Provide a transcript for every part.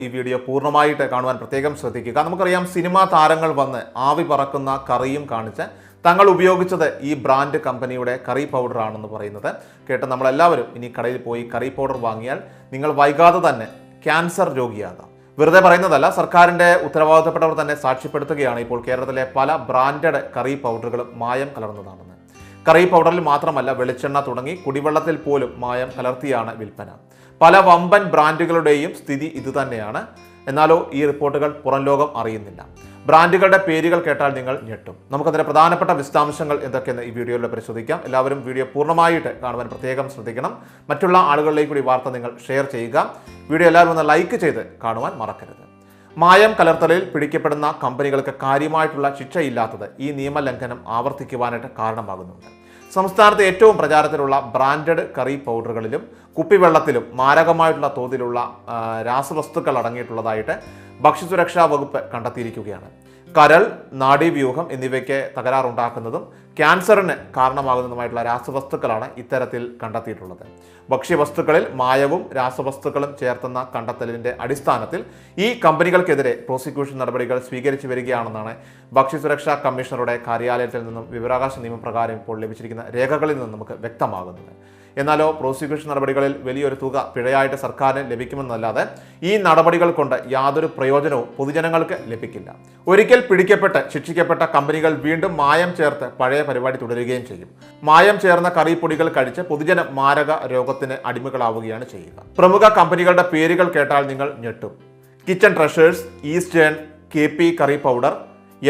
ഈ വീഡിയോ പൂർണ്ണമായിട്ട് കാണുവാൻ പ്രത്യേകം ശ്രദ്ധിക്കുക. നമുക്കറിയാം, സിനിമാ താരങ്ങൾ വന്ന് ആവി പറക്കുന്ന കറിയും കാണിച്ച് തങ്ങൾ ഉപയോഗിച്ചത് ഈ ബ്രാൻഡ് കമ്പനിയുടെ കറി പൗഡർ ആണെന്ന് പറയുന്നത് കേട്ട് നമ്മളെല്ലാവരും ഇനി കടയിൽ പോയി കറി പൗഡർ വാങ്ങിയാൽ നിങ്ങൾ വൈകാതെ തന്നെ ക്യാൻസർ രോഗിയാകാം. വെറുതെ പറയുന്നതല്ല, സർക്കാരിൻ്റെ ഉത്തരവാദിത്തപ്പെട്ടവർ തന്നെ സാക്ഷ്യപ്പെടുത്തുകയാണ് ഇപ്പോൾ കേരളത്തിലെ പല ബ്രാൻഡഡ് കറി പൗഡറുകളും മായം കലർന്നതാണെന്ന്. കറി പൗഡറിൽ മാത്രമല്ല, വെളിച്ചെണ്ണ തുടങ്ങി കുടിവെള്ളത്തിൽ പോലും മായം കലർത്തിയാണ് വിൽപ്പന. പല വമ്പൻ ബ്രാൻഡുകളുടെയും സ്ഥിതി ഇതുതന്നെയാണ്. എന്നാലോ ഈ റിപ്പോർട്ടുകൾ പുറം ലോകം അറിയുന്നില്ല. ബ്രാൻഡുകളുടെ പേരുകൾ കേട്ടാൽ നിങ്ങൾ ഞെട്ടും. നമുക്കതിന്റെ പ്രധാനപ്പെട്ട വിശദാംശങ്ങൾ എന്തൊക്കെയെന്ന് ഈ വീഡിയോയിൽ പരിശോധിക്കാം. എല്ലാവരും വീഡിയോ പൂർണ്ണമായിട്ട് കാണുവാൻ പ്രത്യേകം ശ്രദ്ധിക്കണം. മറ്റുള്ള ആളുകളിലേക്ക് കൂടി വാർത്ത നിങ്ങൾ ഷെയർ ചെയ്യുക. വീഡിയോ എല്ലാവരും ഒന്ന് ലൈക്ക് ചെയ്ത് കാണുവാൻ മറക്കരുത്. മായം കലർത്തലിൽ പിടിക്കപ്പെടുന്ന കമ്പനികൾക്ക് കാര്യമായിട്ടുള്ള ശിക്ഷയില്ലാത്തത് ഈ നിയമലംഘനം ആവർത്തിക്കുവാനായിട്ട് കാരണമാകുന്നുണ്ട്. സംസ്ഥാനത്ത് ഏറ്റവും പ്രചാരത്തിലുള്ള ബ്രാൻഡഡ് കറി പൗഡറുകളിലും കുപ്പിവെള്ളത്തിലും മാരകമായിട്ടുള്ള തോതിലുള്ള രാസവസ്തുക്കൾ അടങ്ങിയിട്ടുള്ളതായിട്ട് ഭക്ഷ്യസുരക്ഷാ വകുപ്പ് കണ്ടെത്തിയിരിക്കുകയാണ്. കരൾ, നാഡീവ്യൂഹം എന്നിവയ്ക്ക് തകരാറുണ്ടാക്കുന്നതും ക്യാൻസറിന് കാരണമാകുന്നതുമായിട്ടുള്ള രാസവസ്തുക്കളാണ് ഇത്തരത്തിൽ കണ്ടെത്തിയിട്ടുള്ളത്. ഭക്ഷ്യവസ്തുക്കളിൽ മായവും രാസവസ്തുക്കളും ചേർത്തുന്ന കണ്ടെത്തലിന്റെ അടിസ്ഥാനത്തിൽ ഈ കമ്പനികൾക്കെതിരെ പ്രോസിക്യൂഷൻ നടപടികൾ സ്വീകരിച്ചു വരികയാണെന്നാണ് ഭക്ഷ്യസുരക്ഷാ കമ്മീഷണറുടെ കാര്യാലയത്തിൽ നിന്നും വിവരാവകാശ നിയമപ്രകാരം ഇപ്പോൾ ലഭിച്ചിരിക്കുന്ന രേഖകളിൽ നിന്നും നമുക്ക് വ്യക്തമാകുന്നത്. എന്നാലോ പ്രോസിക്യൂഷൻ നടപടികളിൽ വലിയൊരു തുക പിഴയായിട്ട് സർക്കാരിന് ലഭിക്കുമെന്നല്ലാതെ ഈ നടപടികൾ കൊണ്ട് യാതൊരു പ്രയോജനവും പൊതുജനങ്ങൾക്ക് ലഭിക്കില്ല. ഒരിക്കൽ പിടിക്കപ്പെട്ട് ശിക്ഷിക്കപ്പെട്ട കമ്പനികൾ വീണ്ടും മായം ചേർത്ത് പഴയ പരിപാടി തുടരുകയും ചെയ്യും. മായം ചേർന്ന കറിപ്പൊടികൾ കഴിച്ച് പൊതുജനം മാരക രോഗത്തിന് അടിമകളാവുകയാണ് ചെയ്യുക. പ്രമുഖ കമ്പനികളുടെ പേരുകൾ കേട്ടാൽ നിങ്ങൾ ഞെട്ടും. Kitchen treasures, eastern, KP curry powder,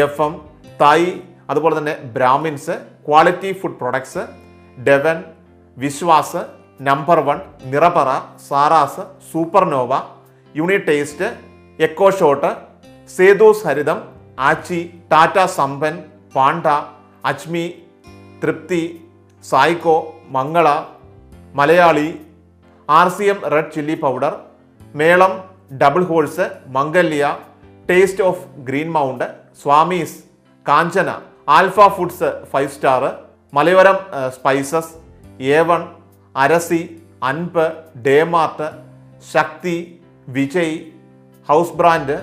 FM, തായ്, അതുപോലെ തന്നെ ബ്രാഹ്മിൻസ്, ക്വാളിറ്റി ഫുഡ് പ്രൊഡക്ട്സ്, ഡെവൻ, Vishwas, number 1, Nirapara, Saras, Supernova, Unitaste, echo shot, Sethus Haritham, Aachi, Tata Sampann, panda, Ajmi, Tripti, സായിക്കോ, Mangala, Malayali, RCM red chilli powder, Melam, double horse, Mangalya, taste of green mount, Swamis, Kanchana, alpha foods 5 star, Malayoram spices, A1, Arasi, Anbu, DMart, Sakthi, Vijay, house brand,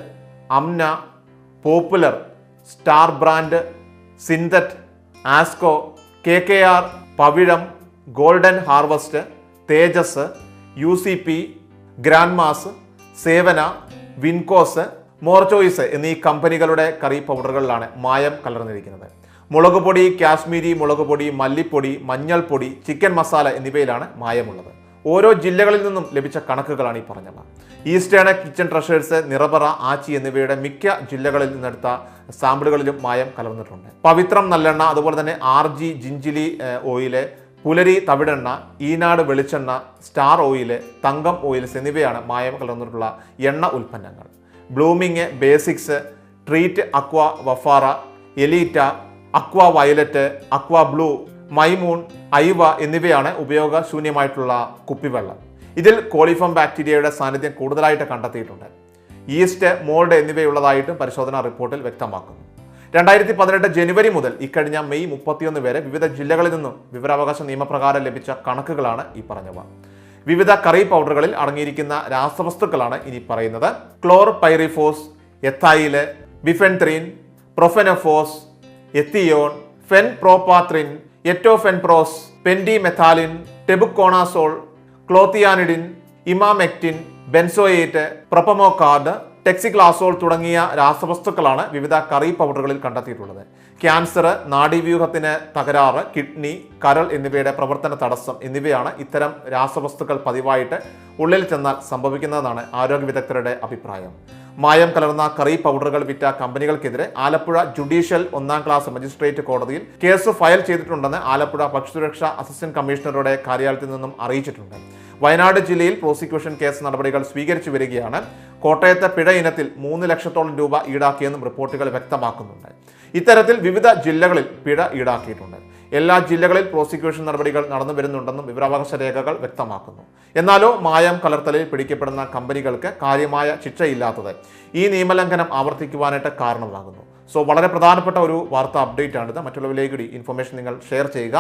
Amna, popular, star brand, Synthite, ആസ്കോ, KKR, Pavizham, golden harvest, Tejas, UCP, grandmas, സേവന, വിൻകോസ്, മോർചോയ്സ് എന്നീ കമ്പനികളുടെ കറി പൗഡറുകളിലാണ് മായം കലർന്നിരിക്കുന്നത്. മുളക് പൊടി, കാശ്മീരി മുളക് പൊടി, മല്ലിപ്പൊടി, മഞ്ഞൾപ്പൊടി, ചിക്കൻ മസാല എന്നിവയിലാണ് മായമുള്ളത്. ഓരോ ജില്ലകളിൽ നിന്നും ലഭിച്ച കണക്കുകളാണ് ഈ പറഞ്ഞത്. ഈസ്റ്റേൺ, കിച്ചൺ ട്രഷേഴ്സ്, നിറപറ, ആച്ചി എന്നിവയുടെ മിക്ക ജില്ലകളിൽ നിന്നെടുത്ത സാമ്പിളുകളിലും മായം കലർന്നിട്ടുണ്ട്. പവിത്രം നല്ലെണ്ണ, അതുപോലെ തന്നെ RG ജിഞ്ചിലി ഓയില്, പുലരി തവിടെണ്ണ, ഈനാട് വെളിച്ചെണ്ണ, സ്റ്റാർ ഓയില്, തങ്കം ഓയിൽസ് എന്നിവയാണ് മായം കലർന്നിട്ടുള്ള എണ്ണ ഉൽപ്പന്നങ്ങൾ. ബ്ലൂമിങ്, ബേസിക്സ്, ട്രീറ്റ്, അക്വ വഫാറ, എലീറ്റ, അക്വ വയലറ്റ്, അക്വ ബ്ലൂ, മൈമൂൺ, ഐവ എന്നിവയാണ് ഉപയോഗശൂന്യമായിട്ടുള്ള കുപ്പിവെള്ളം. ഇതിൽ കോളിഫോം ബാക്ടീരിയയുടെ സാന്നിധ്യം കൂടുതലായിട്ട് കണ്ടെത്തിയിട്ടുണ്ട്. ഈസ്റ്റ്, മോൾഡ് എന്നിവയുള്ളതായിട്ടും പരിശോധനാ റിപ്പോർട്ടിൽ വ്യക്തമാക്കുന്നു. 2018 ജനുവരി മുതൽ ഇക്കഴിഞ്ഞ മെയ് 31 വരെ വിവിധ ജില്ലകളിൽ നിന്നും വിവരാവകാശ നിയമപ്രകാരം ലഭിച്ച കണക്കുകളാണ് ഈ പറഞ്ഞവ. വിവിധ കറി പൗഡറുകളിൽ അടങ്ങിയിരിക്കുന്ന രാസവസ്തുക്കളാണ് ഇനി പറയുന്നത്. ക്ലോർ പൈറിഫോസ്, എഥൈല്, ബിഫെൻത്രീൻ, പ്രൊഫെനഫോസ്, എത്തിയോൺ, ഫെൻപ്രോപാത്രിൻ, എറ്റോഫെൻപ്രോസ്, പെൻഡിമെഥാലിൻ, ടെബുക്കോണാസോൾ, ക്ലോത്തിയാനിഡിൻ, ഇമാമെക്റ്റിൻ, ബെൻസോയേറ്റ്, പ്രൊപ്പമോകാർഡ്, ടെക്സിക്ലാസോൾ തുടങ്ങിയ രാസവസ്തുക്കളാണ് വിവിധ കറി പൗഡറുകളിൽ കണ്ടെത്തിയിട്ടുള്ളത്. ക്യാൻസർ, നാഡീവ്യൂഹത്തിന് തകരാറ്, കിഡ്നി, കരൾ എന്നിവയുടെ പ്രവർത്തന തടസ്സം എന്നിവയാണ് ഇത്തരം രാസവസ്തുക്കൾ പതിവായിട്ട് ഉള്ളിൽ ചെന്നാൽ സംഭവിക്കുന്നതെന്നാണ് ആരോഗ്യ വിദഗ്ധരുടെ അഭിപ്രായം. മായം കലർന്ന കറി പൗഡറുകൾ വിറ്റ കമ്പനികൾക്കെതിരെ ആലപ്പുഴ ജുഡീഷ്യൽ 1ാം ക്ലാസ് മജിസ്ട്രേറ്റ് കോടതിയിൽ കേസ് ഫയൽ ചെയ്തിട്ടുണ്ടെന്ന് ആലപ്പുഴ ഭക്ഷ്യസുരക്ഷാ അസിസ്റ്റന്റ് കമ്മീഷണറുടെ കാര്യാലയത്തിൽ നിന്നും അറിയിച്ചിട്ടുണ്ട്. വയനാട് ജില്ലയിൽ പ്രോസിക്യൂഷൻ കേസ് നടപടികൾ സ്വീകരിച്ചു വരികയാണ്. കോട്ടയത്തെ പിഴ ഇനത്തിൽ 3 ലക്ഷത്തോളം രൂപ ഈടാക്കിയെന്നും റിപ്പോർട്ടുകൾ വ്യക്തമാക്കുന്നുണ്ട്. ഇത്തരത്തിൽ വിവിധ ജില്ലകളിൽ പിഴ ഈടാക്കിയിട്ടുണ്ട്. എല്ലാ ജില്ലകളിൽ പ്രോസിക്യൂഷൻ നടപടികൾ നടന്നു വരുന്നുണ്ടെന്നും വിവരാവകാശ രേഖകൾ വ്യക്തമാക്കുന്നു. എന്നാലോ മായം കലർത്തലിൽ പിടിക്കപ്പെടുന്ന കമ്പനികൾക്ക് കാര്യമായ ശിക്ഷയില്ലാത്തത് ഈ നിയമലംഘനം ആവർത്തിക്കുവാനായിട്ട് കാരണമാകുന്നു. വളരെ പ്രധാനപ്പെട്ട ഒരു വാർത്താ അപ്ഡേറ്റ് ആണിത്. മറ്റുള്ളവരിലേക്ക് കൂടി ഇൻഫർമേഷൻ നിങ്ങൾ ഷെയർ ചെയ്യുക.